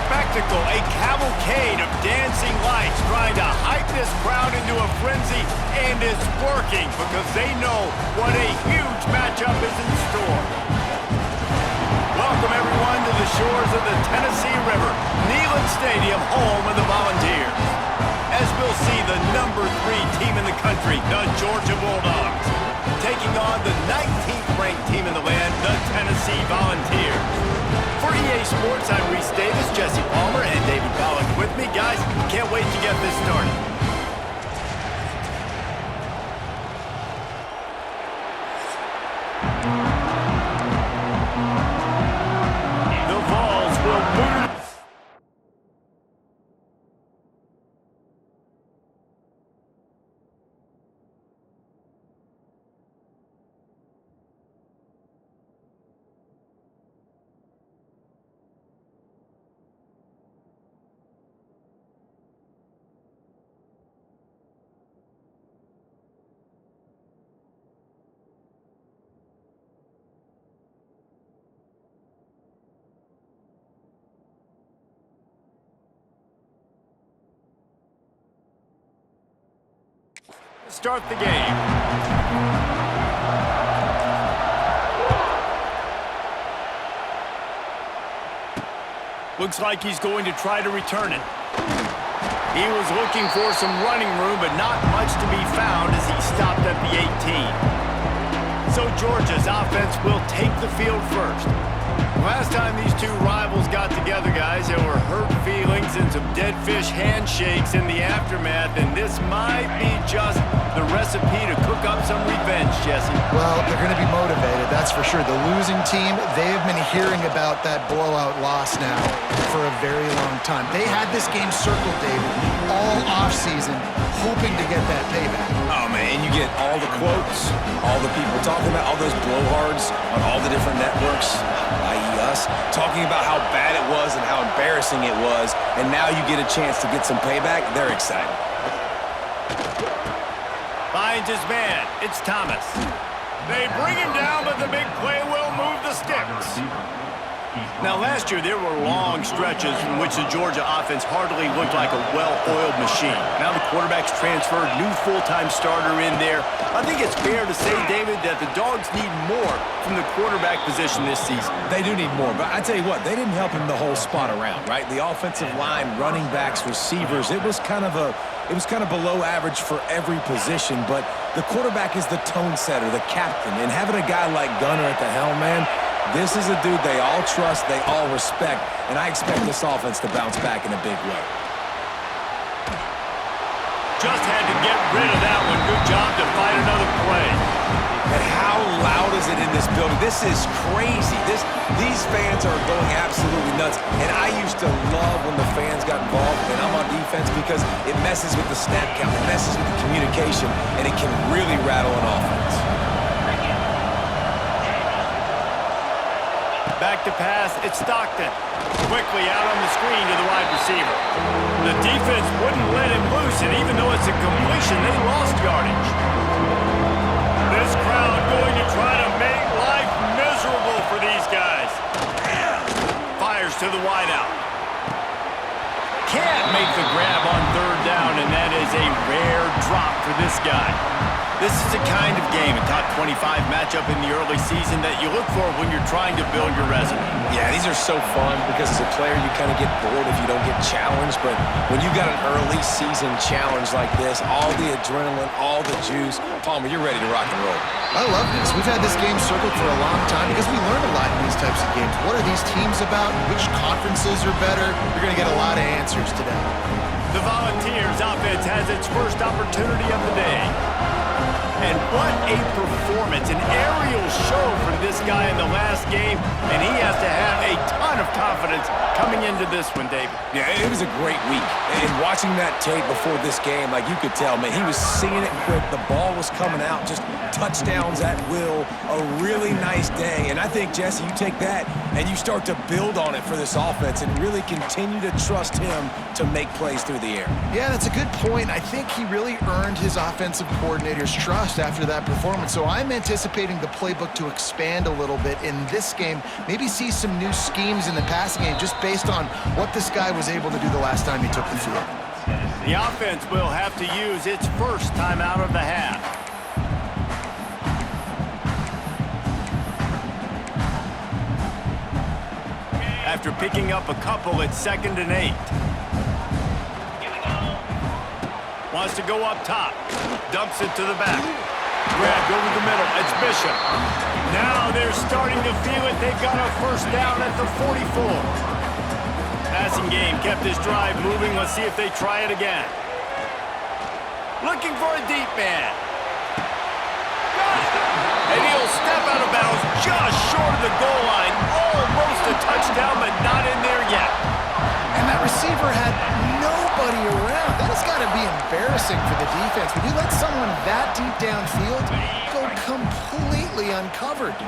spectacle, a cavalcade of dancing lights trying to hype this crowd into a frenzy, and it's working because they know what a huge matchup is in store. Welcome everyone to the shores of the Tennessee River, Neyland Stadium, home of the Volunteers. As we'll see the #3 team in the country, the Georgia Bulldogs, taking on the 19th ranked team in the land, the Tennessee Volunteers. For EA Sports, Can't wait to get this started. The Vols will boot. Start the game. Looks like he's going to try to return it. He was looking for some running room, but not much to be found as he stopped at the 18. So Georgia's offense will take the field first. Last time these two rivals got together, guys, there were hurt feelings and some dead fish handshakes in the aftermath, and this might be just the recipe to cook up some revenge, Jesse. Well, they're going to be motivated, that's for sure. The losing team, they have been hearing about that blowout loss now for a very long time. They had this game circled, David, all offseason, hoping to get that payback. Oh, man, you get all the quotes, all the people talking about all those blowhards on all the different networks, i.e. us, talking about how bad it was and how embarrassing it was, and now you get a chance to get some payback. They're excited. Finds his man. It's Thomas. They bring him down, but the big play will move the sticks. Now, last year, there were long stretches in which the Georgia offense hardly looked like a well-oiled machine. Now the quarterback's transferred, new full-time starter in there. I think it's fair to say, David, that the Dogs need more from the quarterback position this season. They do need more, but I tell you what, they didn't help him the whole spot around, right? The offensive line, running backs, receivers, it was kind of below average for every position, but the quarterback is the tone setter, the captain, and having a guy like Gunner at the helm, man, this is a dude they all trust, they all respect, and I expect this offense to bounce back in a big way. Just had to get rid of that one. Good job to find another play. And how loud is it in this building? This is crazy. These fans are going absolutely nuts. And I used to love when the fans got involved, and I'm on defense because it messes with the snap count, it messes with the communication, and it can really rattle an offense. Back to pass, it's Stockton. Quickly out on the screen to the wide receiver. The defense wouldn't let him loose, and even though it's a completion, they lost yardage. This crowd going to try to make life miserable for these guys. Fires to the wideout. Can't make the grab on third down, and that is a rare drop for this guy. This is the kind of game, a top 25 matchup in the early season that you look for when you're trying to build your resume. Yeah, these are so fun because as a player you kind of get bored if you don't get challenged, but when you got an early season challenge like this, all the adrenaline, all the juice, Palmer, you're ready to rock and roll. I love this. We've had this game circled for a long time because we learn a lot in these types of games. What are these teams about? Which conferences are better? You're going to get a lot of answers today. The Volunteers offense has its first opportunity of the day. And what a performance, an aerial show from this guy in the last game, and he has to have a ton of confidence coming into this one, David. Yeah, it was a great week. And watching that tape before this game, like you could tell, man, he was seeing it quick. The ball was coming out, just touchdowns at will. A really nice day. And I think, Jesse, you take that and you start to build on it for this offense and really continue to trust him to make plays through the air. Yeah, that's a good point. I think he really earned his offensive coordinator's trust after that performance. So I'm anticipating the playbook to expand a little bit in this game, maybe see some new schemes in the passing game just based on what this guy was able to do the last time he took the field. The offense will have to use its first timeout of the half. After picking up a couple, it's 2nd and 8. Wants to go up top. Dumps it to the back. Grabbed over the middle. It's Bishop. Now they're starting to feel it. They've got a first down at the 44. passing game kept this drive moving. Let's see if they try it again. Looking for a deep man. Got it. And he'll step out of bounds just short of the goal line. Almost a touchdown, but not in there yet. And that receiver had nobody around. That has got to be embarrassing for the defense. When you let someone that deep downfield go completely uncovered.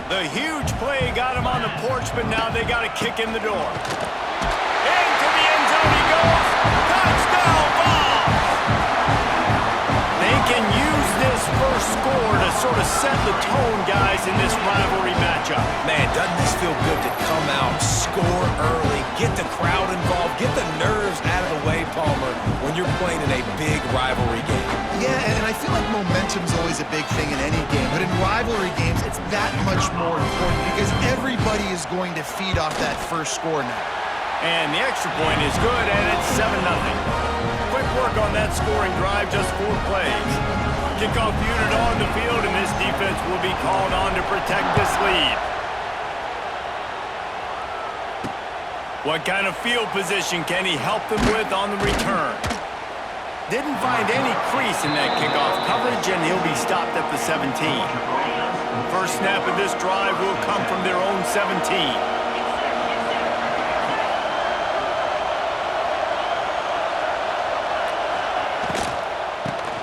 The huge play got him on the porch, but now they got to kick in the door. Into the end zone he goes. Touchdown ball! They can use this first score to sort of set the tone, guys, in this rivalry matchup. Man, doesn't this feel good to come out, score early, get the crowd involved, get the nerves out of the way, Palmer, when you're playing in a big rivalry game? Yeah, and I feel like momentum's always a big thing in any game, but in rivalry games, it's that much more important because everybody is going to feed off that first score now. And the extra point is good, and it's 7-0. Quick work on that scoring drive, just 4 plays. Kickoff unit on the field, and this defense will be called on to protect this lead. What kind of field position can he help them with on the return? Didn't find any crease in that kickoff coverage, and he'll be stopped at the 17. First snap of this drive will come from their own 17.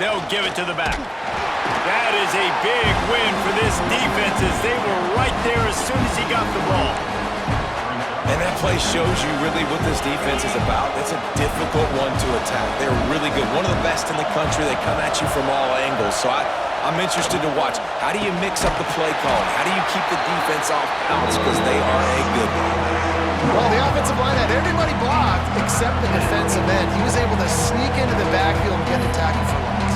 They'll give it to the back. That is a big win for this defense as they were right there as soon as he got the ball. And that play shows you really what this defense is about. It's a difficult one to attack. They're really good. One of the best in the country. They come at you from all angles. So I'm interested to watch. How do you mix up the play calling? How do you keep the defense off balance? Because they are a good one. Well, the offensive line had everybody blocked except the defensive end. He was able to sneak into the backfield and get a tackle for loss.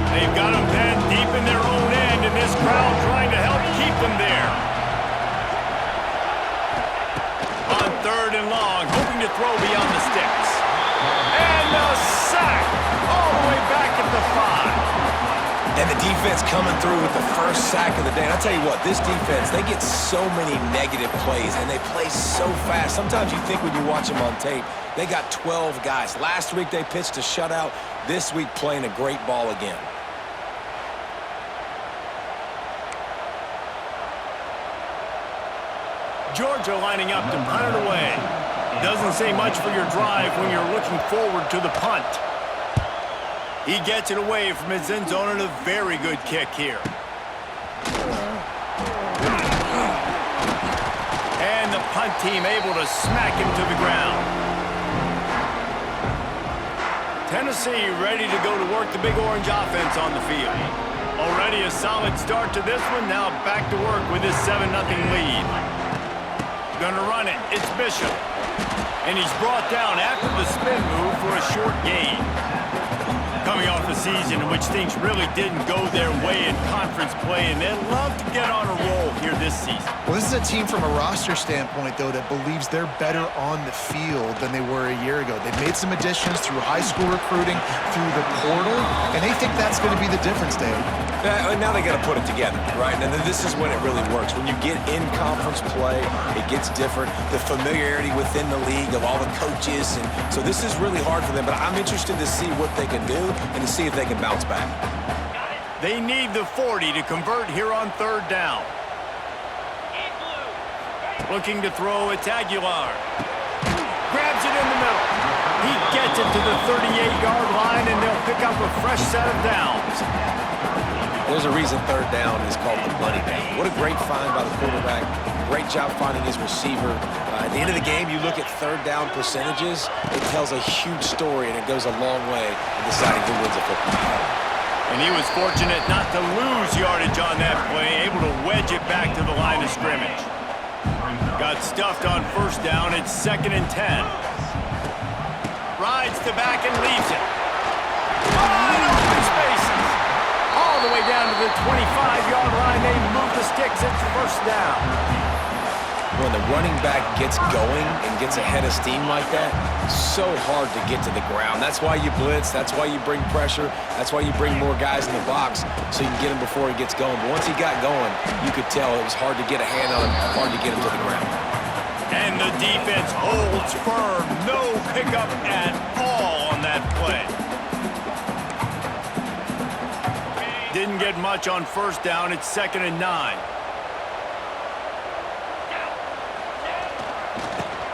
They've got them penned deep in their own end, and this crowd trying to help keep them there. On 3rd and long, hoping to throw beyond the sticks. And a sack all the way back at the 5. And the defense coming through with the first sack of the day. And I'll tell you what, this defense, they get so many negative plays, and they play so fast. Sometimes you think when you watch them on tape, they got 12 guys. Last week they pitched a shutout. This week playing a great ball again. Georgia lining up to punt it away. Doesn't say much for your drive when you're looking forward to the punt. He gets it away from his end zone and a very good kick here. And the punt team able to smack him to the ground. Tennessee ready to go to work the Big Orange offense on the field. Already a solid start to this one. Now back to work with his 7-0 lead. Gonna run it. It's Bishop. And he's brought down after the spin move for a short gain. Coming off a season in which things really didn't go their way in conference play, and they'd love to get on a roll here this season. Well, this is a team from a roster standpoint, though, that believes they're better on the field than they were a year ago. They've made some additions through high school recruiting, through the portal, and they think that's going to be the difference, Dave. Now they got to put it together, right? And then this is when it really works. When you get in conference play, it gets different. The familiarity within the league of all the coaches, and so this is really hard for them. But I'm interested to see what they can do and to see if they can bounce back. They need the 40 to convert here on 3rd down. Looking to throw, it's Aguilar. Grabs it in the middle. He gets it to the 38-yard line, and they'll pick up a fresh set of downs. There's a reason 3rd down is called the money down. What a great find by the quarterback. Great job finding his receiver. At the end of the game, you look at 3rd down percentages. It tells a huge story, and it goes a long way in deciding who wins a football game. And he was fortunate not to lose yardage on that play, able to wedge it back to the line of scrimmage. Got stuffed on 1st down. It's 2nd and 10. Rides the back and leaves it. Wide open spaces. All the way down to the 25-yard line. They move the sticks. It's 1st down. when the running back gets going and gets ahead of steam like that, so hard to get to the ground. That's why you blitz. That's why you bring pressure. That's why you bring more guys in the box so you can get him before he gets going. But once he got going, you could tell it was hard to get a hand on him, hard to get him to the ground. And the defense holds firm. No pickup at all on that play. Didn't get much on first down. It's 2nd and 9.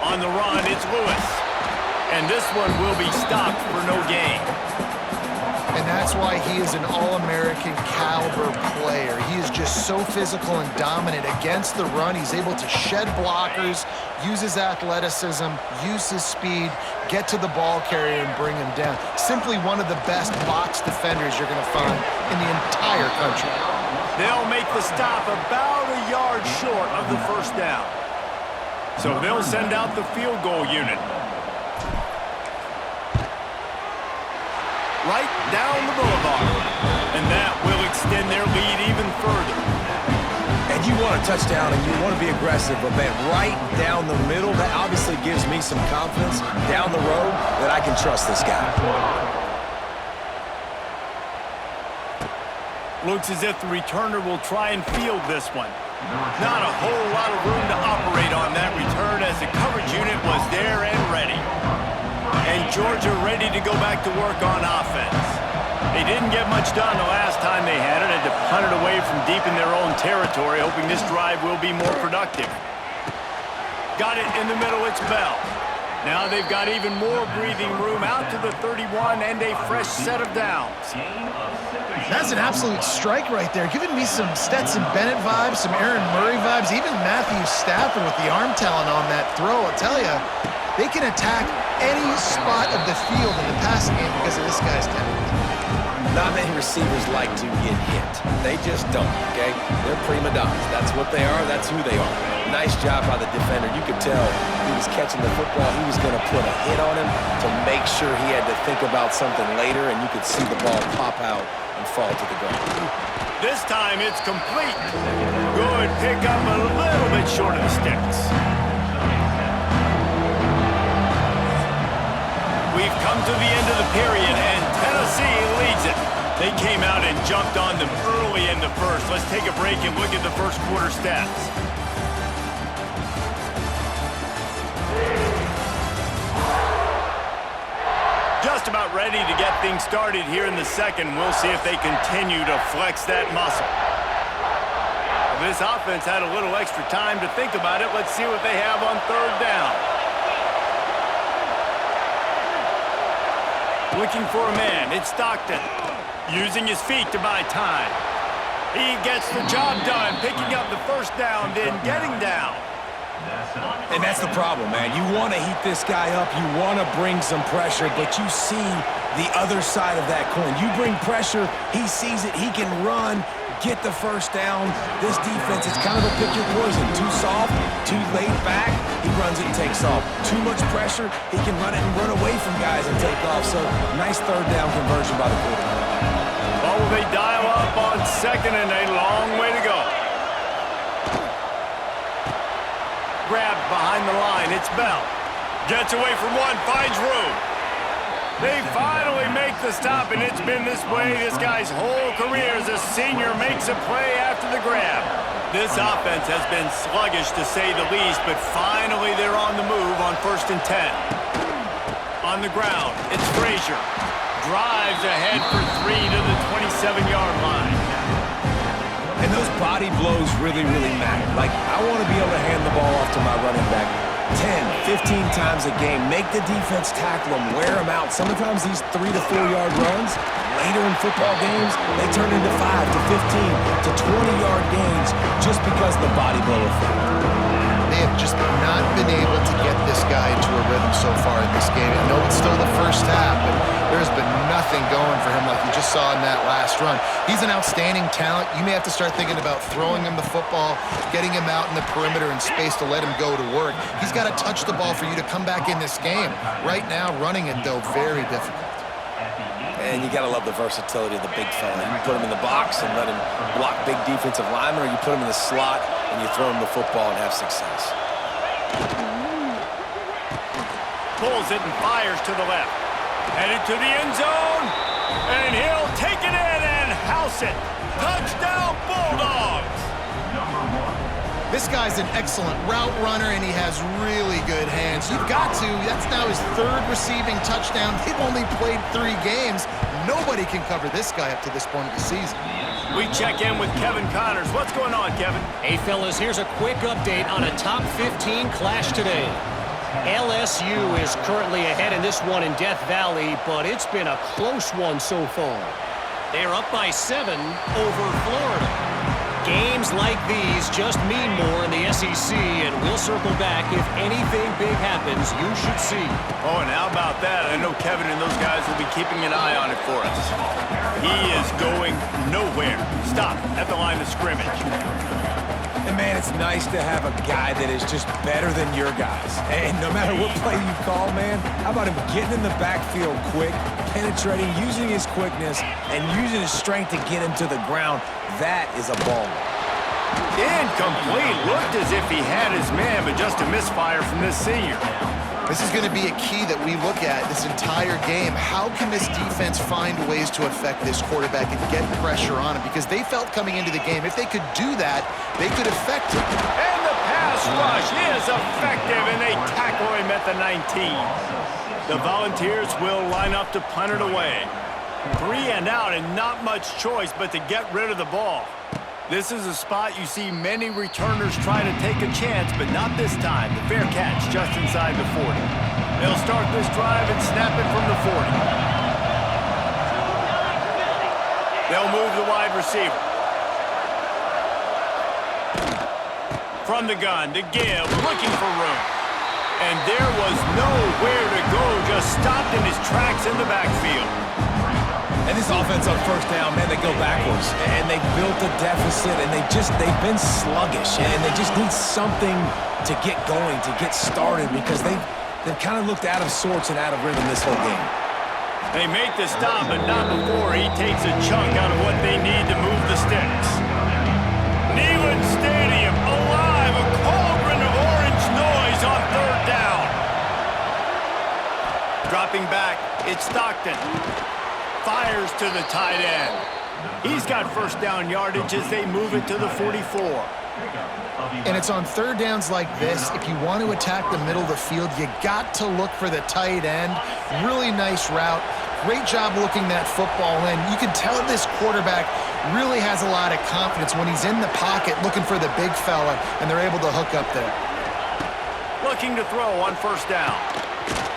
On the run, it's Lewis. And this one will be stopped for no gain. And that's why he is an All-American caliber player. He is just so physical and dominant against the run. He's able to shed blockers, use his athleticism, use his speed, get to the ball carrier and bring him down. Simply one of the best box defenders you're going to find in the entire country. They'll make the stop about a yard short of the first down. So they'll send out the field goal unit. Right down the boulevard. And that will extend their lead even further. And you want a touchdown and you want to be aggressive, but man, right down the middle, that obviously gives me some confidence down the road that I can trust this guy. Looks as if the returner will try and field this one. Not a whole lot of room to operate on that return as the coverage unit was there and ready. And Georgia ready to go back to work on offense. They didn't get much done the last time they had it, had to punt it away from deep in their own territory, hoping this drive will be more productive. Got it in the middle, it's Bell. Now they've got even more breathing room out to the 31 and a fresh set of downs. That's an absolute strike right there, giving me some Stetson Bennett vibes, some Aaron Murray vibes, even Matthew Stafford with the arm talent on that throw. I'll tell you, they can attack any spot of the field in the passing game because of this guy's talent. Not many receivers like to get hit. They just don't, okay? They're prima donnas. That's what they are. That's who they are. Nice job by the defender. You could tell he was catching the football. He was going to put a hit on him to make sure he had to think about something later, and you could see the ball pop out and fall to the ground. This time it's complete. Good pickup, a little bit short of the sticks. We've come to the end of the period, and Tennessee leads it. They came out and jumped on them early in the first. Let's take a break and look at the first quarter stats. Just about ready to get things started here in the second. We'll see if they continue to flex that muscle. This offense had a little extra time to think about it. Let's see what they have on third down. Looking for a man, it's Stockton. Using his feet to buy time. He gets the job done, picking up the first down, then getting down. And that's the problem, man. You want to heat this guy up. You want to bring some pressure, but you see the other side of that coin. You bring pressure, he sees it, he can run, get the first down. This defense, it's kind of a pick your poison. Too soft, too laid back, he runs it and takes off. Too much pressure, he can run it and run away from guys and take off. So, nice third down conversion by the quarterback. Oh, they dial up on second and a long way to go. Grabbed behind the line, it's Bell. Gets away from one, finds room. They finally make the stop, and it's been this way this guy's whole career as a senior makes a play after the grab. This offense has been sluggish to say the least, but finally they're on the move on 1st and 10. On the ground, it's Frazier. Drives ahead for 3 to the 27-yard line. And those body blows really, really matter. Like, I want to be able to hand the ball off to my running back 10, 15 times a game. Make the defense tackle them, wear them out. Sometimes these 3 to 4 yard runs, later in football games, they turn into 5 to 15 to 20-yard gains just because of the body blow effect. They have just not been able to get this guy into a rhythm so far in this game. I know it's still the first half, but there's been nothing going for him like you just saw in that last run. He's an outstanding talent. You may have to start thinking about throwing him the football, getting him out in the perimeter in space to let him go to work. He's got to touch the ball for you to come back in this game. Right now, running it, though, very difficult. And you got to love the versatility of the big fella. You put him in the box and let him block big defensive linemen, or you put him in the slot and you throw him the football and have success. Pulls it and fires to the left. Headed to the end zone. And he'll take it in and house it. Touchdown, Bulldogs! This guy's an excellent route runner, and he has really good hands. You've got to. That's now his third receiving touchdown. They've only played 3 games. Nobody can cover this guy up to this point of the season. We check in with Kevin Connors. What's going on, Kevin? Hey, fellas, here's a quick update on a top 15 clash today. LSU is currently ahead in this one in Death Valley, but it's been a close one so far. They're up by 7 over Florida. Games like these just mean more in the SEC, and we'll circle back if anything big happens you should see. Oh, and how about that? I know Kevin and those guys will be keeping an eye on it for us. He is going nowhere. Stop at the line of scrimmage. And, man, it's nice to have a guy that is just better than your guys. And no matter what play you call, man, how about him getting in the backfield quick, penetrating, using his quickness, and using his strength to get him to the ground. That is a ball. Incomplete. Looked as if he had his man, but just a misfire from this senior. This is going to be a key that we look at this entire game. How can this defense find ways to affect this quarterback and get pressure on him? Because they felt coming into the game, if they could do that, they could affect him. And the pass rush is effective, and they tackle him at the 19. The Volunteers will line up to punt it away. 3 and out, and not much choice but to get rid of the ball. This is a spot you see many returners try to take a chance, but not this time. The fair catch just inside the 40. They'll start this drive and snap it from the 40. They'll move the wide receiver. From the gun to give, looking for room. And there was nowhere to go, just stopped in his tracks in the backfield. And this offense on first down, man, they go backwards. And they built a deficit, and they've been sluggish. And they just need something to get going, to get started, because they've kind of looked out of sorts and out of rhythm this whole game. They make the stop, but not before he takes a chunk out of what they need to move the sticks. Neyland Stadium alive, a cauldron of orange noise on third down. Dropping back, it's Stockton. Fires to the tight end. He's got first down yardage as they move it to the 44. And it's on third downs like this. If you want to attack the middle of the field, you got to look for the tight end. Really nice route. Great job looking that football in. You can tell this quarterback really has a lot of confidence when he's in the pocket looking for the big fella, and they're able to hook up there. Looking to throw on first down.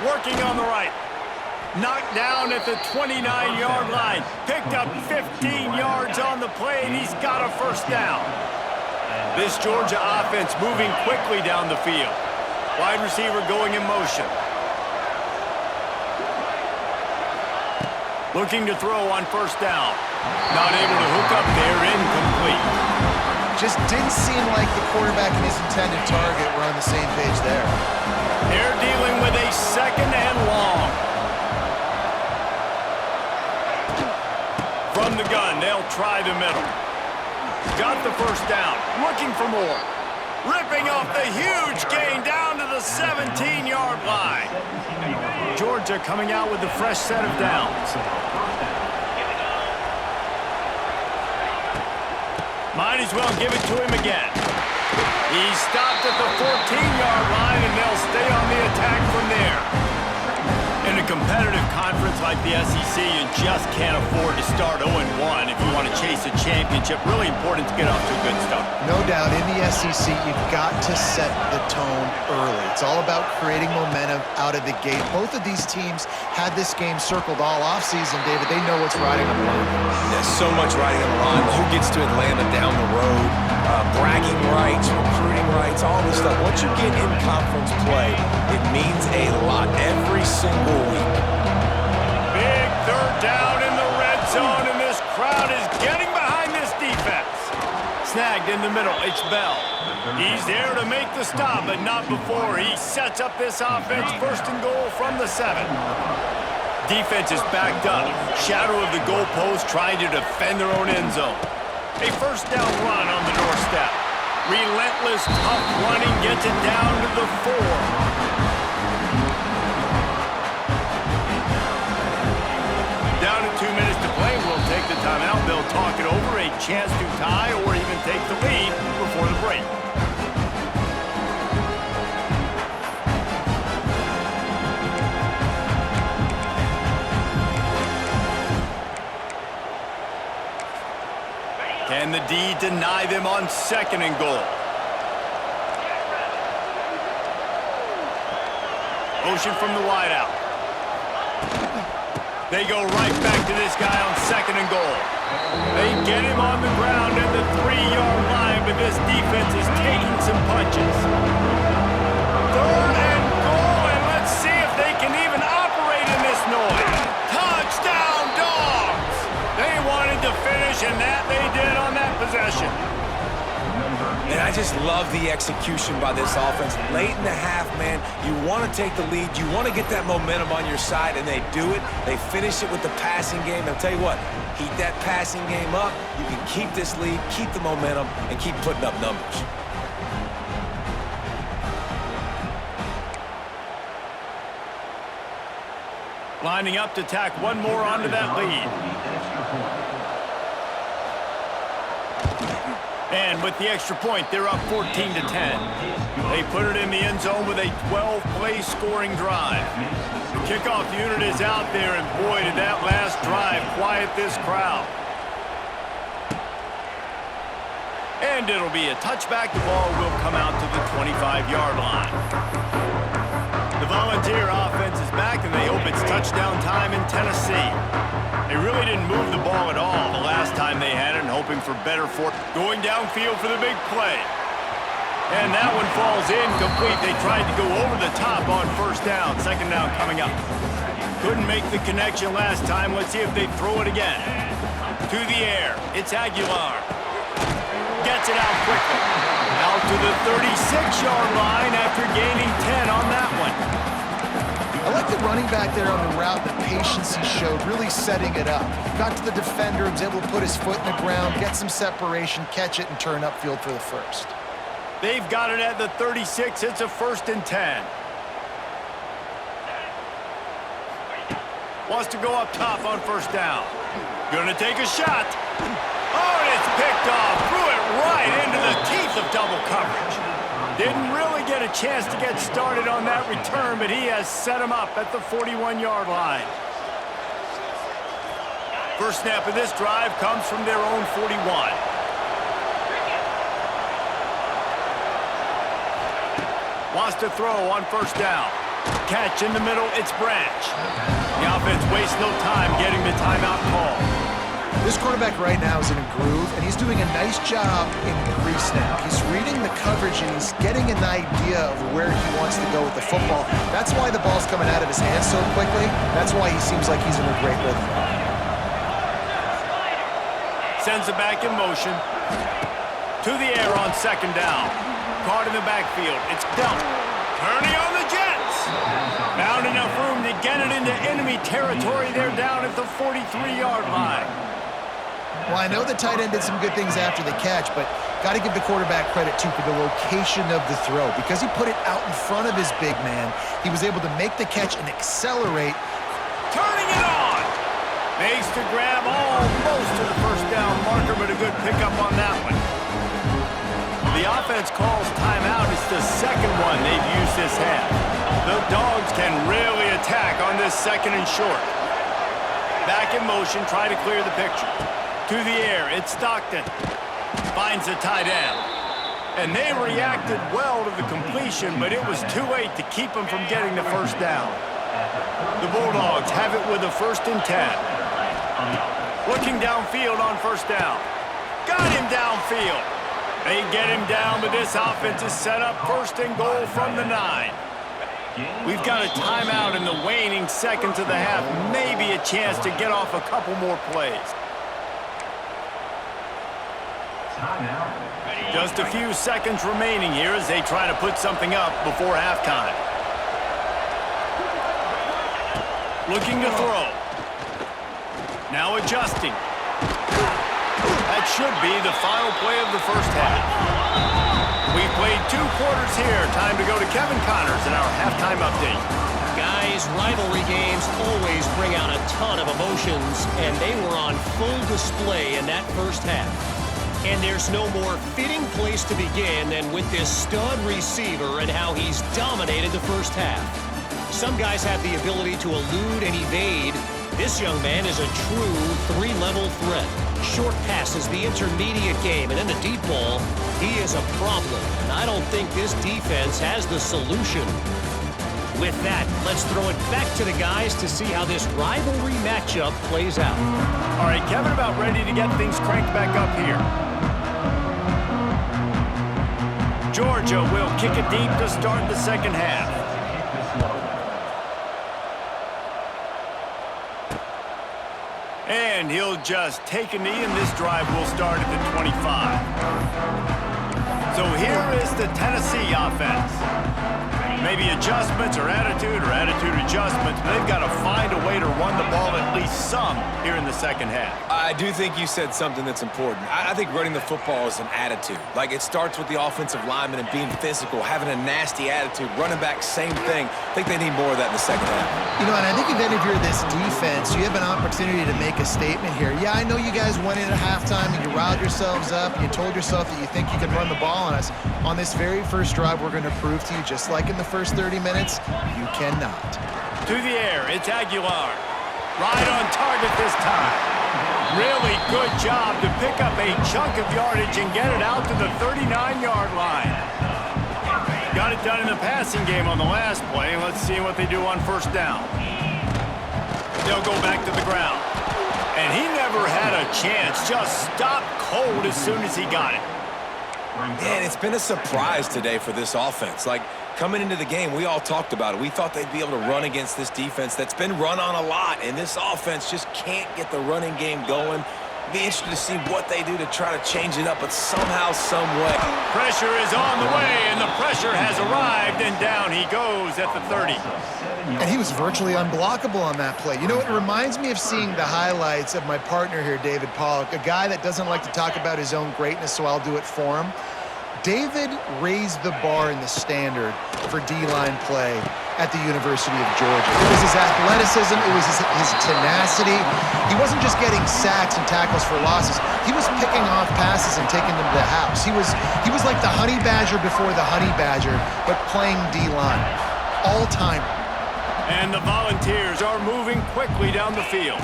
Working on the right. Knocked down at the 29-yard line. Picked up 15 yards on the play, and he's got a first down. This Georgia offense moving quickly down the field. Wide receiver going in motion. Looking to throw on first down. Not able to hook up there, incomplete. Just didn't seem like the quarterback and his intended target were on the same page there. They're dealing with a second and long. From the gun, they'll try the middle. Got the first down. Looking for more. Ripping off the huge gain down to the 17-yard line. Georgia coming out with a fresh set of downs. Might as well give it to him again. He stopped at the 14-yard line, and they'll stay on the attack from there. In a competitive conference like the SEC, you just can't afford to start 0-1 if you want to chase a championship. Really important to get off to a good start. No doubt, in the SEC, you've got to set the tone early. It's all about creating momentum out of the gate. Both of these teams had this game circled all offseason, David. They know what's riding on the line. There's so much riding on the line. Who gets to Atlanta down the road? Bragging rights, recruiting rights, all this stuff. Once you get in conference play, it means a lot every single week. Big third down in the red zone, and this crowd is getting behind this defense. Snagged in the middle, it's Bell. He's there to make the stop, but not before. He sets up this offense first and goal from the 7. defense is backed up. Shadow of the goalpost trying to defend their own end zone. A first down run on the doorstep. Relentless, tough running gets it down to the 4. Down to 2 minutes to play. We'll take the timeout. They'll talk it over. A chance to tie or even take the lead before the break. Can the D deny them on 2nd and goal? Motion from the wideout. They go right back to this guy on 2nd and goal. They get him on the ground at the 3-yard line, but this defense is taking some punches. 3rd and goal, and let's see if they can even operate in this noise. Touchdown, Dogs! They wanted to finish, and that they did on that possession. And I just love the execution by this offense. Late in the half, man, you want to take the lead. You want to get that momentum on your side, and they do it. They finish it with the passing game. I'll tell you what, heat that passing game up. You can keep this lead, keep the momentum, and keep putting up numbers. Lining up to tack one more onto that lead. And with the extra point, they're up 14-10. They put it in the end zone with a 12-play scoring drive. The kickoff unit is out there, and boy, did that last drive quiet this crowd. And it'll be a touchback. The ball will come out to the 25-yard line. The Volunteer offense is back, and they hope it's touchdown time in Tennessee. They really didn't move the ball at all the last time they had it, and hoping for better fortune. Going downfield for the big play. And that one falls incomplete. They tried to go over the top on 1st down. 2nd down coming up. Couldn't make the connection last time. Let's see if they throw it again. To the air. It's Aguilar. Gets it out quickly. Out to the 36-yard line after gaining 10 on that one. I like the running back there on the route, the patience he showed, really setting it up. Got to the defender, was able to put his foot in the ground, get some separation, catch it, and turn upfield for the 1st. They've got it at the 36. It's a 1st and 10. Wants to go up top on 1st down. Gonna take a shot. Oh, and it's picked off. Threw it right into the teeth of double coverage. Didn't really get a chance to get started on that return, but he has set him up at the 41-yard line. First snap of this drive comes from their own 41. Wants to throw on 1st down. Catch in the middle, it's Branch. The offense wastes no time getting the timeout call. This quarterback right now is in a groove, and he's doing a nice job in pre-snap. He's reading the coverage, and he's getting an idea of where he wants to go with the football. That's why the ball's coming out of his hands so quickly. That's why he seems like he's in a great rhythm. Sends it back in motion. To the air on 2nd down. Caught in the backfield. It's dealt. Turning on the Jets. Found enough room to get it into enemy territory. They're down at the 43-yard line. Well, I know the tight end did some good things after the catch, but got to give the quarterback credit, too, for the location of the throw. Because he put it out in front of his big man, he was able to make the catch and accelerate. Turning it on! Makes to grab almost to the 1st down marker, but a good pickup on that one. The offense calls timeout. It's the 2nd one they've used this half. The Dogs can really attack on this 2nd and short. Back in motion, try to clear the picture. To the air, it's Stockton. Finds the tight end. And they reacted well to the completion, but it was too late to keep them from getting the 1st down. The Bulldogs have it with a 1st and 10. Looking downfield on 1st down. Got him downfield. They get him down, but this offense is set up 1st and goal from the 9. We've got a timeout in the waning seconds of the half. Maybe a chance to get off a couple more plays. Just a few seconds remaining here as they try to put something up before halftime. Looking to throw. Now adjusting. That should be the final play of the first half. We've played 2 quarters here. Time to go to Kevin Connors in our halftime update. Guys, rivalry games always bring out a ton of emotions, and they were on full display in that first half. And there's no more fitting place to begin than with this stud receiver and how he's dominated the first half. Some guys have the ability to elude and evade. This young man is a true 3-level threat. Short passes, the intermediate game, and then the deep ball, he is a problem. And I don't think this defense has the solution. With that, let's throw it back to the guys to see how this rivalry matchup plays out. All right, Kevin, about ready to get things cranked back up here. Georgia will kick it deep to start the second half. And he'll just take a knee, and this drive will start at the 25. So here is the Tennessee offense. Maybe adjustments or attitude adjustments, but they've got to find a way to run the ball at least some here in the second half. I do think you said something that's important. I think running the football is an attitude. Like, it starts with the offensive lineman and being physical, having a nasty attitude. Running back, same thing. I think they need more of that in the second half. You know, and I think even if you're this defense, you have an opportunity to make a statement here. Yeah, I know you guys went in at halftime and you riled yourselves up and you told yourself that you think you can run the ball on us. On this very first drive, we're going to prove to you, just like in the first 30 minutes, you cannot. To the air, it's Aguilar. Right on target this time. Really good job to pick up a chunk of yardage and get it out to the 39-yard line. Got it done in the passing game on the last play. Let's see what they do on first down. They'll go back to the ground. And he never had a chance. Just stopped cold as soon as he got it. Man, it's been a surprise today for this offense. Like, coming into the game, we all talked about it. We thought they'd be able to run against this defense that's been run on a lot, and this offense just can't get the running game going. Be interested to see what they do to try to change it up, but somehow, some way. Pressure is on the way, and the pressure has arrived, and down he goes at the 30. And he was virtually unblockable on that play. You know, it reminds me of seeing the highlights of my partner here, David Pollock, a guy that doesn't like to talk about his own greatness, so I'll do it for him. David raised the bar in the standard for D-line play at the University of Georgia. It was his athleticism, it was his tenacity. He wasn't just getting sacks and tackles for losses. He was picking off passes and taking them to the house. He was like the Honey Badger before the Honey Badger, but playing D-line. All-time. And the Volunteers are moving quickly down the field.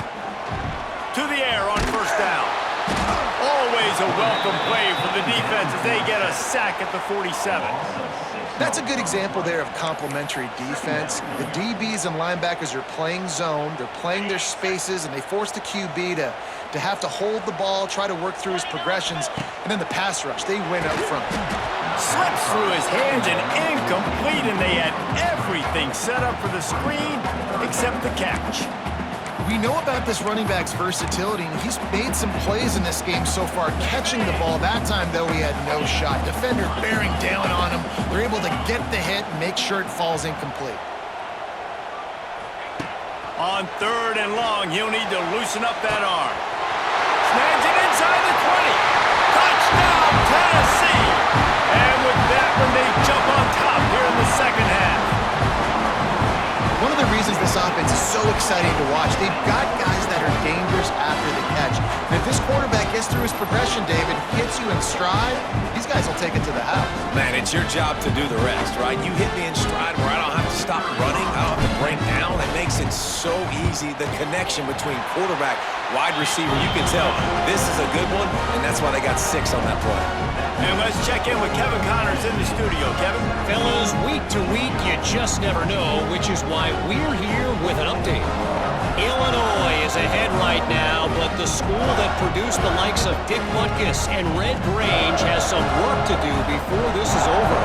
To the air on first down. Always a welcome play for the defense as they get a sack at the 47. That's a good example there of complementary defense. The DBs and linebackers are playing zone, they're playing their spaces, and they force the QB to have to hold the ball, try to work through his progressions, and then the pass rush, they win up front. Slips through his hands and incomplete, and they had everything set up for the screen except the catch. We know about this running back's versatility, and he's made some plays in this game so far, catching the ball. That time, though, he had no shot. Defender bearing down on him. They're able to get the hit and make sure it falls incomplete. On third and long, he'll need to loosen up that arm. Snags it inside the 20. Touchdown, Tennessee! And with that one, they jump on top here in the second half. One of the reasons this offense is so exciting to watch, they've got guys that are dangerous after the catch. And if this quarterback gets through his progression, David, hits you in stride, these guys will take it to the house. Man, it's your job to do the rest, right? You hit me in stride where I don't have to stop running. I don't have to break down. It makes it so easy. The connection between quarterback, wide receiver, you can tell this is a good one, and that's why they got 6 on that play. And let's check in with Kevin Connors in the studio. Kevin? Fellas, week to week, you just never know, which is why we're here with an update. Illinois is ahead right now, but the school that produced the likes of Dick Butkus and Red Grange has some work to do before this is over.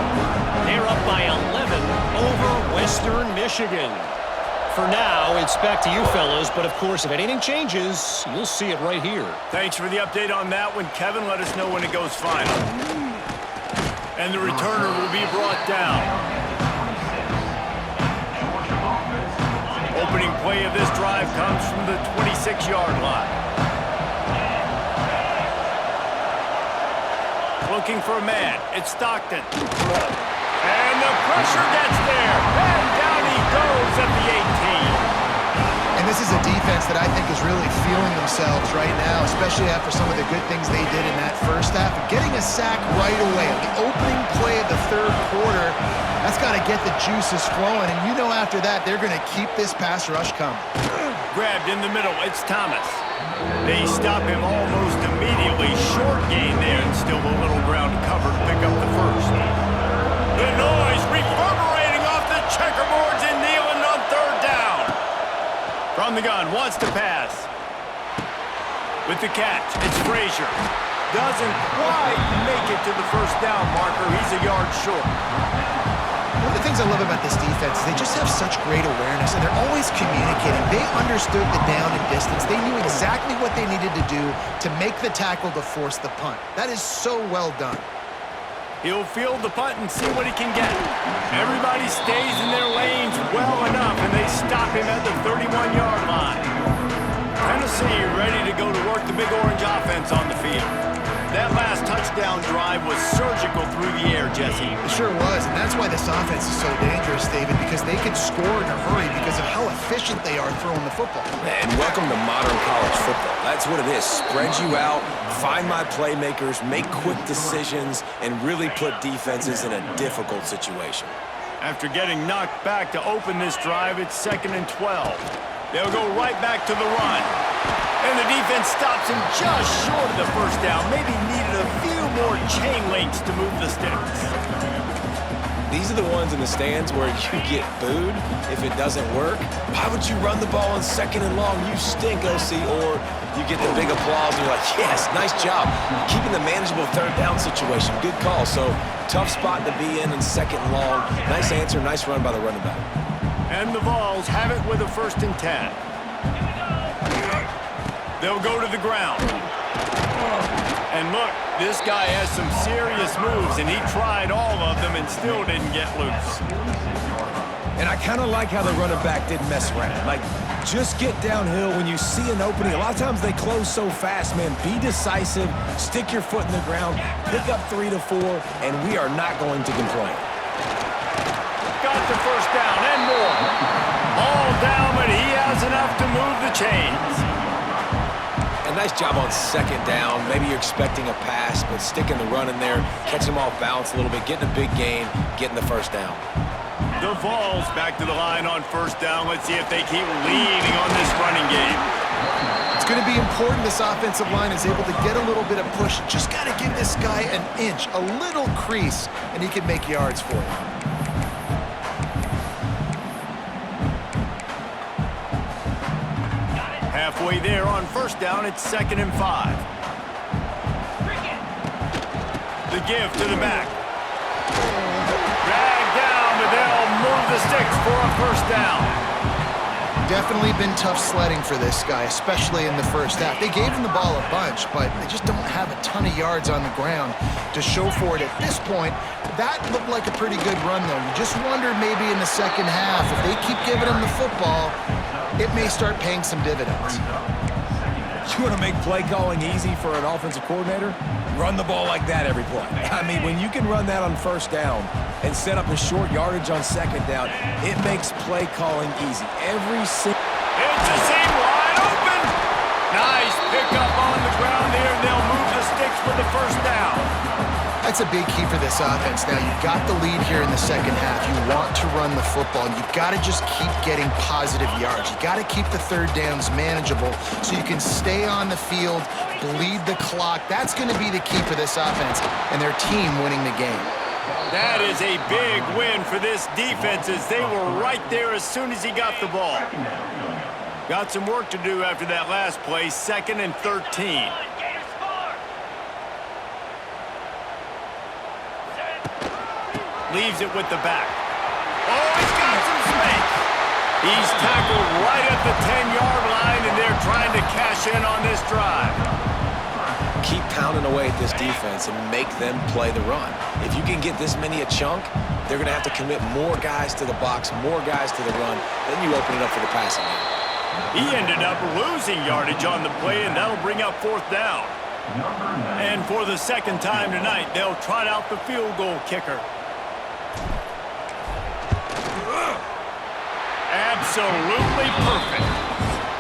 They're up by 11 over Western Michigan. For now, it's back to you fellas, but of course, if anything changes, you'll see it right here. Thanks for the update on that one, Kevin. Let us know when it goes final. And the returner will be brought down. opening play of this drive comes from the 26-yard line. Looking for a man. It's Stockton. And the pressure gets there. And down he goes at the 18. And this is a defense that I think is really feeling themselves right now, especially after some of the good things they did in that first half. Getting a sack right away on the opening play of the third quarter, that's got to get the juices flowing. And you know after that, they're going to keep this pass rush coming. Grabbed in the middle. It's Thomas. They stop him almost immediately. Short gain there, and still a little ground covered to pick up the first. The noise reverberating off the checkerboards and Neyland on third down. From the gun, wants to pass. With the catch, it's Frazier. Doesn't quite make it to the first down marker. He's a yard short. One of the things I love about this defense is they just have such great awareness, and they're always communicating. They understood the down and distance. They knew exactly what they needed to do to make the tackle to force the punt. That is so well done. He'll field the punt and see what he can get. Everybody stays in their lanes well enough, and they stop him at the 31-yard line. Tennessee ready to go to work the Big Orange offense on the field. That last touchdown drive was surgical through the air, Jesse. It sure was, and that's why this offense is so dangerous, David, because they can score in a hurry because of how efficient they are throwing the football. And welcome to modern college football. That's what it is. Spread you out, find my playmakers, make quick decisions, and really put defenses in a difficult situation. After getting knocked back to open this drive, it's 2nd and 12. They'll go right back to the run. And the defense stops him just short of the first down. Maybe needed a few more chain links to move the sticks. These are the ones in the stands where you get booed if it doesn't work. Why would you run the ball on 2nd and long? You stink, OC. Or you get the big applause and you're like, yes, nice job. Keeping the manageable third down situation. Good call. So tough spot to be in 2nd and long. Nice answer, nice run by the running back. And the Vols have it with a 1st and 10. They'll go to the ground. And look, this guy has some serious moves, and he tried all of them and still didn't get loose. And I kind of like how the running back didn't mess around. Like, just get downhill when you see an opening. A lot of times they close so fast, man. Be decisive, stick your foot in the ground, pick up 3 to 4, and we are not going to complain. Got the first down and more. All down, but he has enough to move the chains. A nice job on 2nd down. Maybe you're expecting a pass, but sticking the run in there, catching them off balance a little bit, getting a big gain, getting the first down. The Vols back to the line on 1st down. Let's see if they keep leading on this running game. It's going to be important this offensive line is able to get a little bit of push. Just got to give this guy an inch, a little crease, and he can make yards for you. Halfway there on 1st down, it's 2nd and 5. The give to the back. Dragged down, but they'll move the sticks for a 1st down. Definitely been tough sledding for this guy, especially in the first half. They gave him the ball a bunch, but they just don't have a ton of yards on the ground to show for it at this point. That looked like a pretty good run, though. You just wondered maybe in the second half, if they keep giving him the football, it may start paying some dividends. You want to make play calling easy for an offensive coordinator? Run the ball like that every play. I mean, when you can run that on 1st down and set up a short yardage on 2nd down, it makes play calling easy. Every single... It's a seam wide open. Nice pickup on the ground here, and they'll move the sticks for the 1st down. That's a big key for this offense. Now, you've got the lead here in the second half. You want to run the football. You've got to just keep getting positive yards. You've got to keep the third downs manageable so you can stay on the field, bleed the clock. That's going to be the key for this offense and their team winning the game. That is a big win for this defense as they were right there as soon as he got the ball. Got some work to do after that last play, 2nd and 13. Leaves it with the back. Oh, he's got some space. He's tackled right at the 10-yard line, and they're trying to cash in on this drive. keep pounding away at this defense and make them play the run. If you can get this many a chunk, they're going to have to commit more guys to the box, more guys to the run. Then you open it up for the passing game. He ended up losing yardage on the play, and that'll bring up 4th down. And for the second time tonight, they'll trot out the field goal kicker. Absolutely perfect.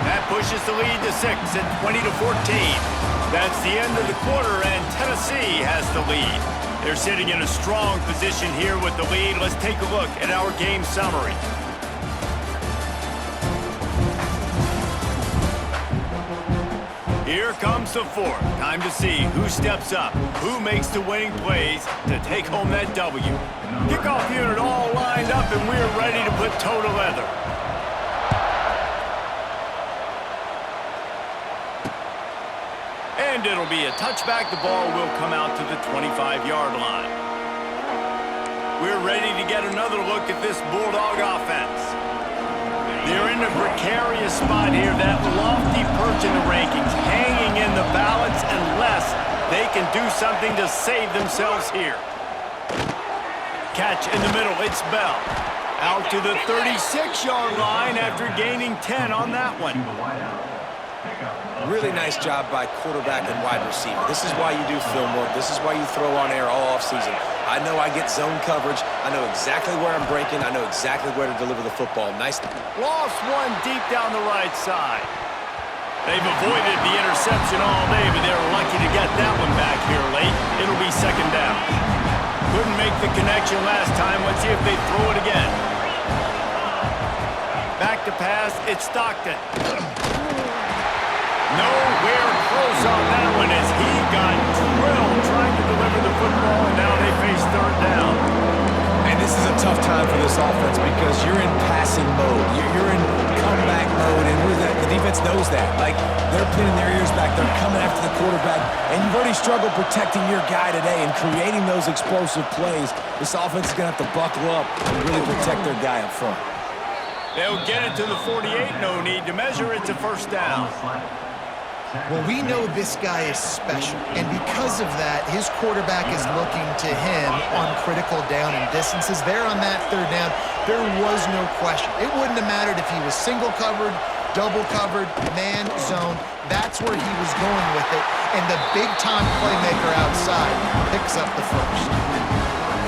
That pushes the lead to 6 at 20-14. That's the end of the quarter, and Tennessee has the lead. They're sitting in a strong position here with the lead. Let's take a look at our game summary. Here comes the 4th. Time to see who steps up, who makes the winning plays to take home that W. Kickoff unit all lined up, and we're ready to put toe to leather. And it'll be a touchback. The ball will come out to the 25-yard line. We're ready to get another look at this Bulldog offense. They're in a precarious spot here, that lofty perch in the rankings, hanging in the balance unless they can do something to save themselves here. Catch in the middle, it's Bell. Out to the 36-yard line after gaining 10 on that one. Really nice job by quarterback and wide receiver. This is why you do film work. This is why you throw on air all offseason. I know I get zone coverage. I know exactly where I'm breaking. I know exactly where to deliver the football. Nice. Lost one deep down the right side. They've avoided the interception all day, but they're lucky to get that one back here late. It'll be 2nd down. Couldn't make the connection last time. Let's see if they throw it again. Back to pass. It's Stockton. Nowhere close on that one as he got drilled trying to deliver the football, and now they face 3rd down. And this is a tough time for this offense because you're in passing mode. You're in comeback mode, and the defense knows that. Like, they're pinning their ears back. They're coming after the quarterback, and you've already struggled protecting your guy today and creating those explosive plays. This offense is going to have to buckle up and really protect their guy up front. They'll get it to the 48. No need to measure. It's a 1st down. Well, we know this guy is special, and because of that, his quarterback is looking to him on critical down and distances. There on that 3rd down, there was no question. It wouldn't have mattered if he was single covered, double covered, man, zone. That's where he was going with it, and the big-time playmaker outside picks up the 1st.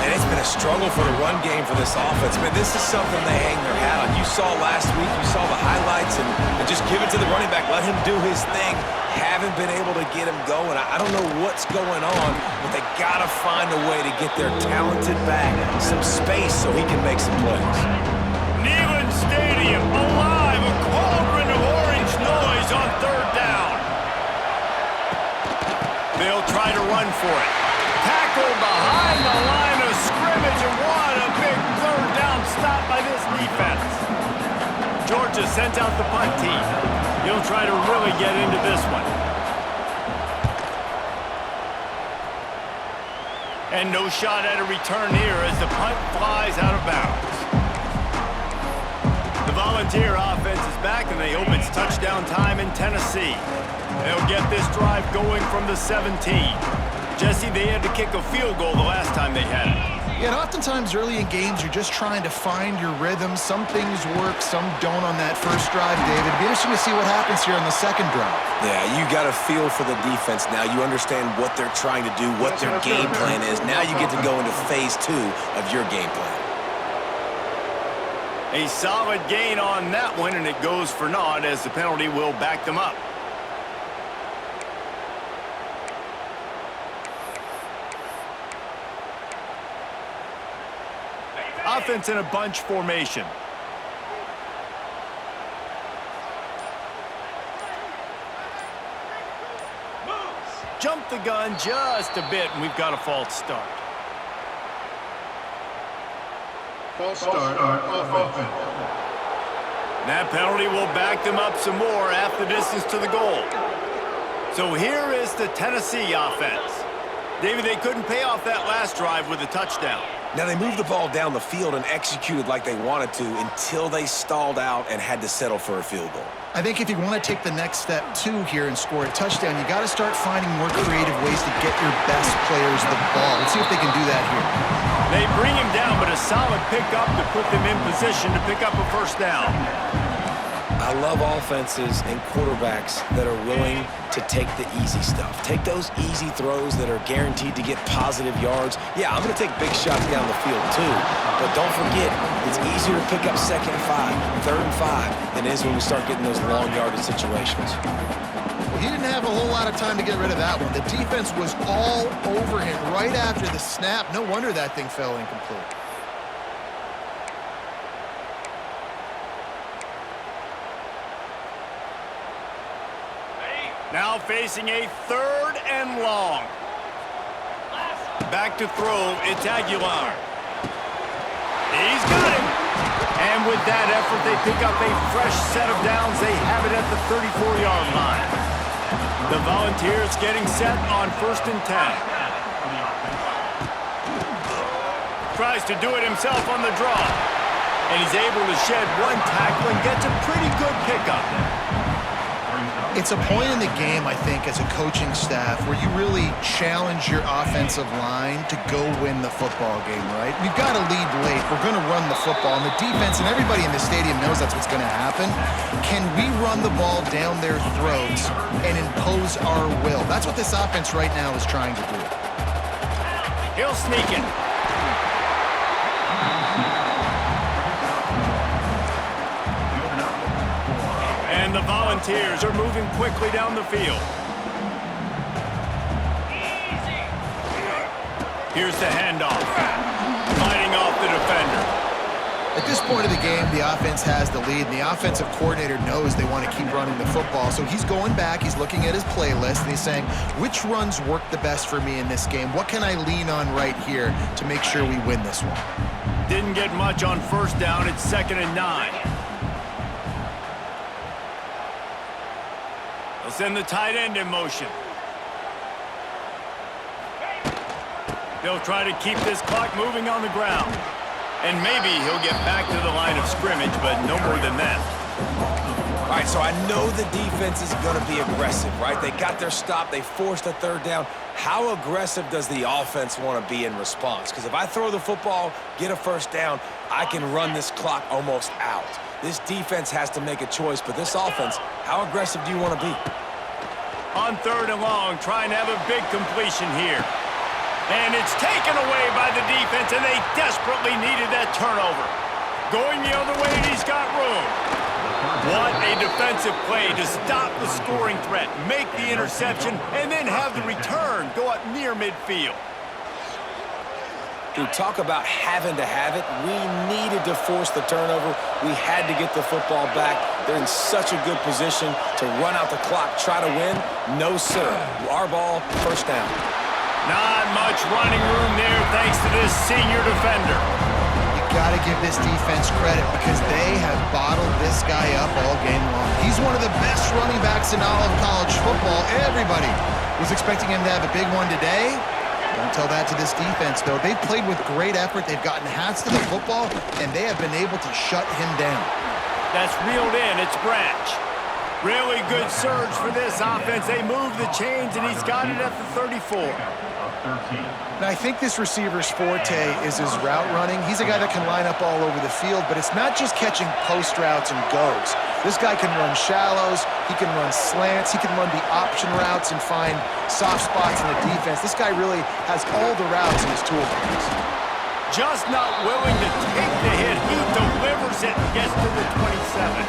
And it's been a struggle for the run game for this offense. Man, this is something they hang their hat on. You saw last week, you saw the highlights, and just give it to the running back. Let him do his thing. Haven't been able to get him going. I don't know what's going on, but they got to find a way to get their talented back some space so he can make some plays. Neyland Stadium alive, a cauldron of orange noise on 3rd down. They'll try to run for it. Tackled behind the line of scrimmage, and what a big 3rd down stop by this defense. Georgia sent out the punt team. He'll try to really get into this one. And no shot at a return here as the punt flies out of bounds. The Volunteer offense is back, and they hope it's touchdown time in Tennessee. They'll get this drive going from the 17. Jesse, they had to kick a field goal the last time they had it. Yeah, and oftentimes early in games, you're just trying to find your rhythm. Some things work, some don't on that first drive, David. It'd be interesting to see what happens here on the 2nd drive. Yeah, you got a feel for the defense now. You understand what they're trying to do, what their game plan is. Now you get to go into phase 2 of your game plan. A solid gain on that one, and it goes for naught as the penalty will back them up. Offense in a bunch formation. Jump the gun just a bit, and we've got a false start. False start offense. That penalty will back them up some more, half the distance to the goal. So here is the Tennessee offense. David, they couldn't pay off that last drive with a touchdown. Now, they moved the ball down the field and executed like they wanted to until they stalled out and had to settle for a field goal. I think if you want to take the next step, too, here and score a touchdown, you got to start finding more creative ways to get your best players the ball. Let's see if they can do that here. They bring him down, but a solid pickup to put them in position to pick up a first down. I love offenses and quarterbacks that are willing to take the easy stuff. Take those easy throws that are guaranteed to get positive yards. Yeah, I'm going to take big shots down the field too, but don't forget, it's easier to pick up 2nd and 5, 3rd and 5 than it is when we start getting those long yardage situations. Well, he didn't have a whole lot of time to get rid of that one. The defense was all over him right after the snap. No wonder that thing fell incomplete. Now facing a 3rd and long. Back to throw, it's Aguilar. He's got him. And with that effort, they pick up a fresh set of downs. They have it at the 34-yard line. The Volunteers getting set on 1st and 10. Tries to do it himself on the draw. And he's able to shed one tackle and gets a pretty good pickup. It's a point in the game, I think, as a coaching staff where you really challenge your offensive line to go win the football game, right? We've got to lead late. We're going to run the football. And the defense and everybody in the stadium knows that's what's going to happen. Can we run the ball down their throats and impose our will? That's what this offense right now is trying to do. He'll sneak it. And the Volunteers are moving quickly down the field. Here's the handoff. Fighting off the defender. At this point of the game, the offense has the lead, and the offensive coordinator knows they want to keep running the football. So he's going back, he's looking at his playlist, and he's saying, which runs work the best for me in this game? What can I lean on right here to make sure we win this one? Didn't get much on 1st down. It's 2nd and 9. They'll send the tight end in motion. They'll try to keep this clock moving on the ground. And maybe he'll get back to the line of scrimmage, but no more than that. All right, so I know the defense is going to be aggressive, right? They got their stop. They forced a 3rd down. How aggressive does the offense want to be in response? Because if I throw the football, get a 1st down, I can run this clock almost out. This defense has to make a choice, but this offense, how aggressive do you want to be? On 3rd and long, trying to have a big completion here. And it's taken away by the defense, and they desperately needed that turnover. Going the other way, and he's got room. What a defensive play to stop the scoring threat, make the interception, and then have the return go up near midfield. Dude, talk about having to have it. We needed to force the turnover. We had to get the football back. They're in such a good position to run out the clock, try to win. No, sir. Our ball, 1st down. Not much running room there thanks to this senior defender. You got to give this defense credit because they have bottled this guy up all game long. He's one of the best running backs in all of college football. Everybody was expecting him to have a big one today. Don't tell that to this defense, though. They've played with great effort. They've gotten hats to the football, and they have been able to shut him down. That's reeled in. It's Branch. Really good surge for this offense. They move the chains, and he's got it at the 34. Now, I think this receiver's forte is his route running. He's a guy that can line up all over the field, but it's not just catching post routes and goes. This guy can run shallows, he can run slants, he can run the option routes and find soft spots in the defense. This guy really has all the routes in his toolbox. Just not willing to take the hit. He delivers it and gets to the 27.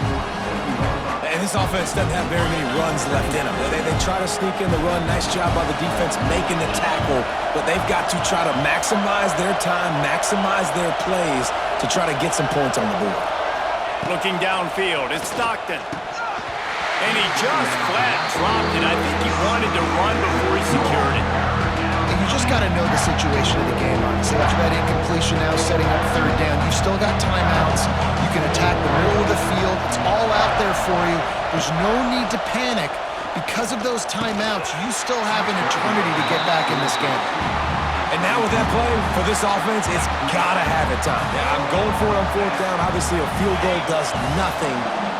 And this offense doesn't have very many runs left in them. They try to sneak in the run. Nice job by the defense making the tackle, but they've got to try to maximize their time, maximize their plays to try to get some points on the board. Looking downfield, it's Stockton. And he just flat dropped it. I think he wanted to run before he secured it. And you just got to know the situation of the game, honestly. After that incompletion now setting up 3rd down, you've still got timeouts. You can attack the middle of the field. It's all out there for you. There's no need to panic. Because of those timeouts, you still have an eternity to get back in this game. And now with that play, for this offense, it's got to have it time. Yeah, I'm going for it on fourth down. Obviously, a field goal does nothing,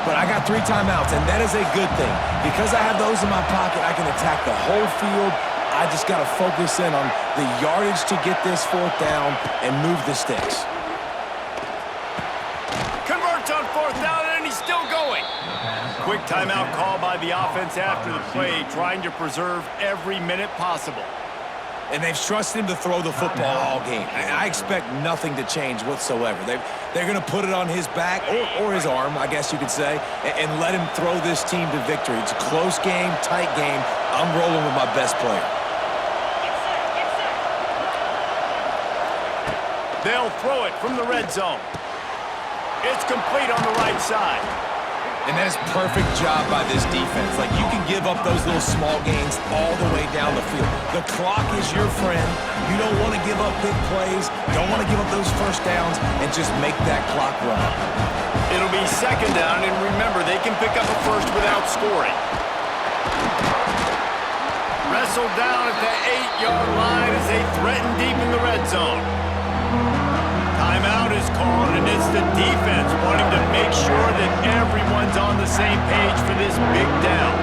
but I got 3 timeouts, and that is a good thing. Because I have those in my pocket, I can attack the whole field. I just got to focus in on the yardage to get this fourth down and move the sticks. Converts on fourth down, and he's still going. Quick timeout call by the offense after the play, trying to preserve every minute possible. And they've trusted him to throw the football all game. I expect nothing to change whatsoever. They're going to put it on his back, or his arm, I guess you could say, and let him throw this team to victory. It's a close game, tight game. I'm rolling with my best player. They'll throw it from the red zone. It's complete on the right side. And that's a perfect job by this defense. Like, you can give up those little small gains all the way down the field. The clock is your friend. You don't want to give up big plays. Don't want to give up those first downs and just make that clock run. It'll be second down, and remember, they can pick up a first without scoring. Wrestled down at the 8-yard line as they threaten deep in the red zone. Timeout is called, and it's the defense wanting to make sure that everyone's on the same page for this big down.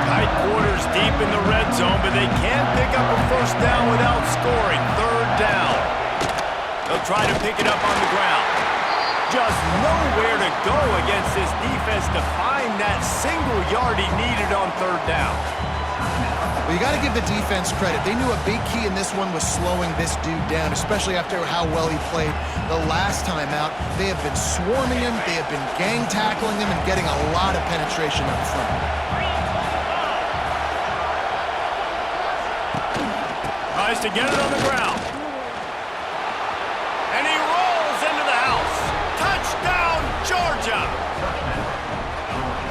Tight quarters deep in the red zone, but they can't pick up a first down without scoring. Third down. They'll try to pick it up on the ground. Just nowhere to go against this defense to find that single yard he needed on third down. Well, you got to give the defense credit. They knew a big key in this one was slowing this dude down, especially after how well he played the last time out. They have been swarming him, they have been gang tackling him, and getting a lot of penetration up front. Tries to get it on the ground. And he rolls into the house. Touchdown, Georgia!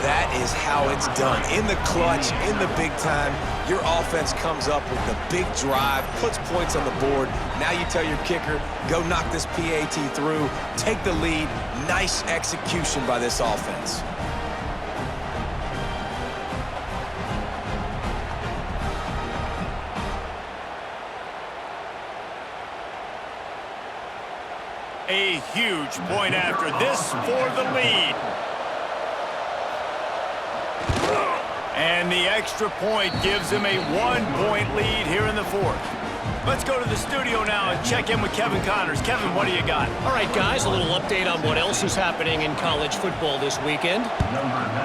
That is how it's done. In the clutch, in the big time, your offense comes up with the big drive, puts points on the board. Now you tell your kicker, go knock this PAT through, take the lead. Nice execution by this offense. A huge point after this for the lead. And the extra point gives him a 1-point lead here in the fourth. Let's go to the studio now and check in with Kevin Connors. Kevin, what do you got? All right, guys, a little update on what else is happening in college football this weekend.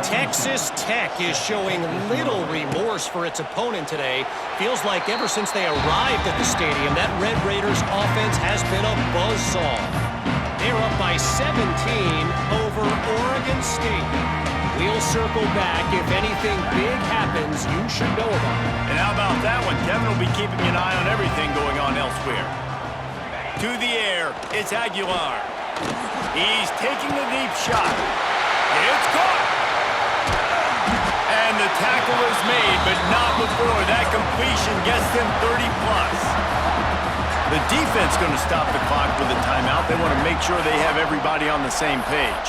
Texas Tech is showing little remorse for its opponent today. Feels like ever since they arrived at the stadium, that Red Raiders offense has been a buzzsaw. They're up by 17 over Oregon State. We'll circle back. If anything big happens, you should know about it. And how about that one? Kevin will be keeping an eye on everything going on elsewhere. To the air, it's Aguilar. He's taking the deep shot. It's caught. And the tackle is made, but not before that completion gets them 30-plus. The defense going to stop the clock with a timeout. They want to make sure they have everybody on the same page.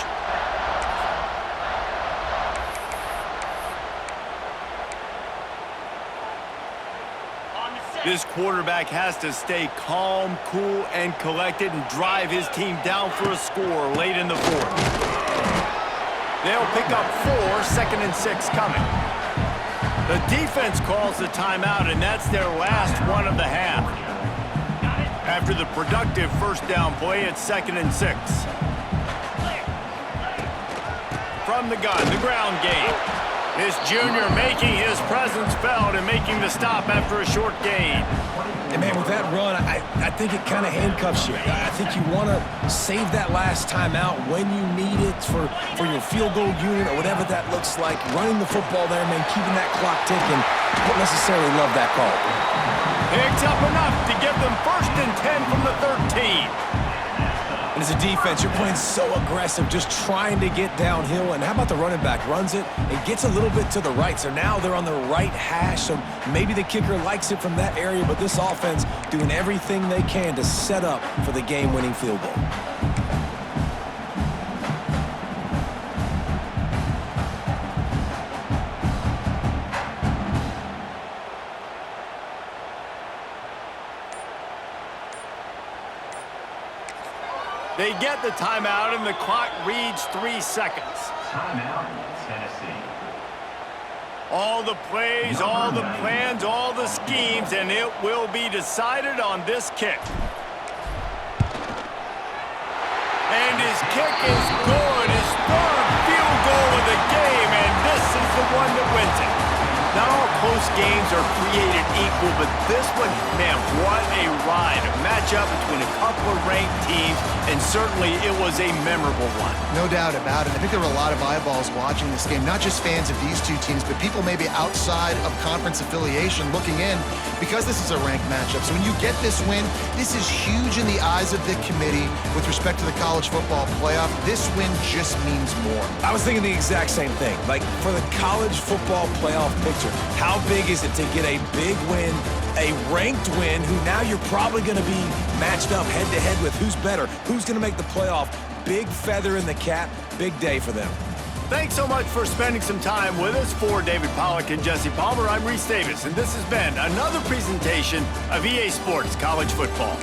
This quarterback has to stay calm, cool, and collected and drive his team down for a score late in the fourth. They'll pick up 4, second and 6 coming. The defense calls the timeout, and that's their last one of the half. After the productive first down play, it's second and 6. From the gun, the ground game. This junior making his presence felt and making the stop after a short gain. And, man, with that run, I think it kind of handcuffs you. I think you want to save that last timeout when you need it for your field goal unit or whatever that looks like. Running the football there, man, keeping that clock ticking. Don't necessarily love that call. Picks up enough to give them 1st and 10 from the 13. And as a defense, you're playing so aggressive, just trying to get downhill. And how about the running back? Runs it and gets a little bit to the right. So now they're on the right hash. So maybe the kicker likes it from that area, but this offense doing everything they can to set up for the game-winning field goal. They get the timeout, and the clock reads 3 seconds. Timeout, Tennessee. All the plays, all the plans, all the schemes, and it will be decided on this kick. And his kick is good. His third field goal of the game, and this is the one that wins it. Not all close games are created equal, but this one, man, what a ride. A matchup between a couple of ranked teams, and certainly it was a memorable one. No doubt about it. I think there were a lot of eyeballs watching this game, not just fans of these two teams, but people maybe outside of conference affiliation looking in because this is a ranked matchup. So when you get this win, this is huge in the eyes of the committee with respect to the college football playoff. This win just means more. I was thinking the exact same thing. Like, for the college football playoff picture, how big is it to get a big win, a ranked win, who now you're probably going to be matched up head-to-head with who's better, who's going to make the playoff. Big feather in the cap, big day for them. Thanks so much for spending some time with us. For David Pollack and Jesse Palmer, I'm Reese Davis, and this has been another presentation of EA Sports College Football.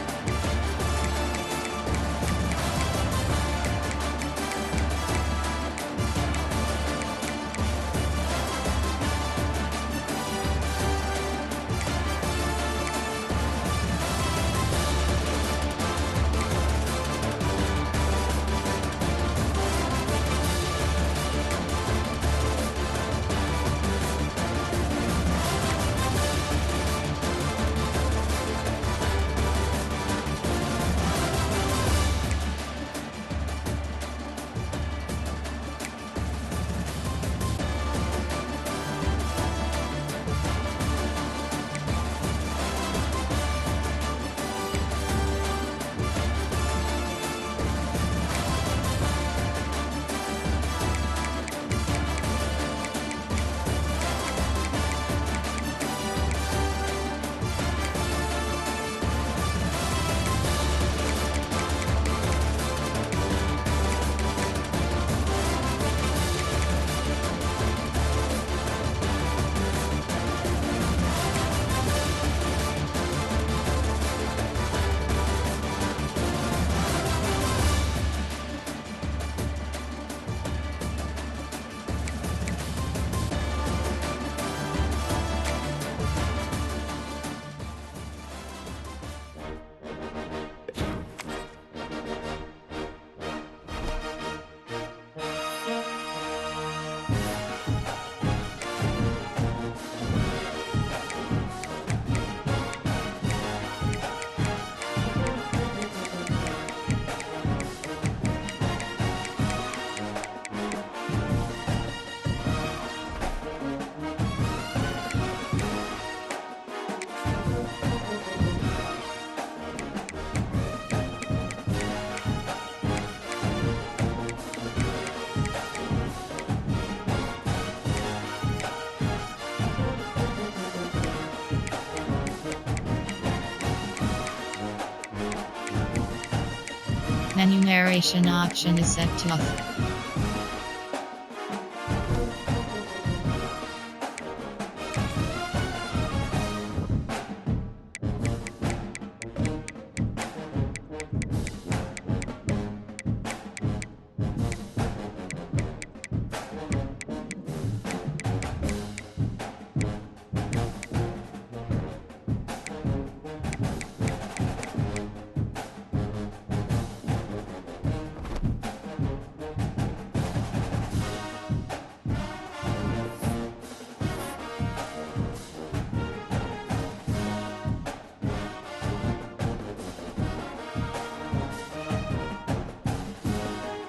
Menu narration option is set to off.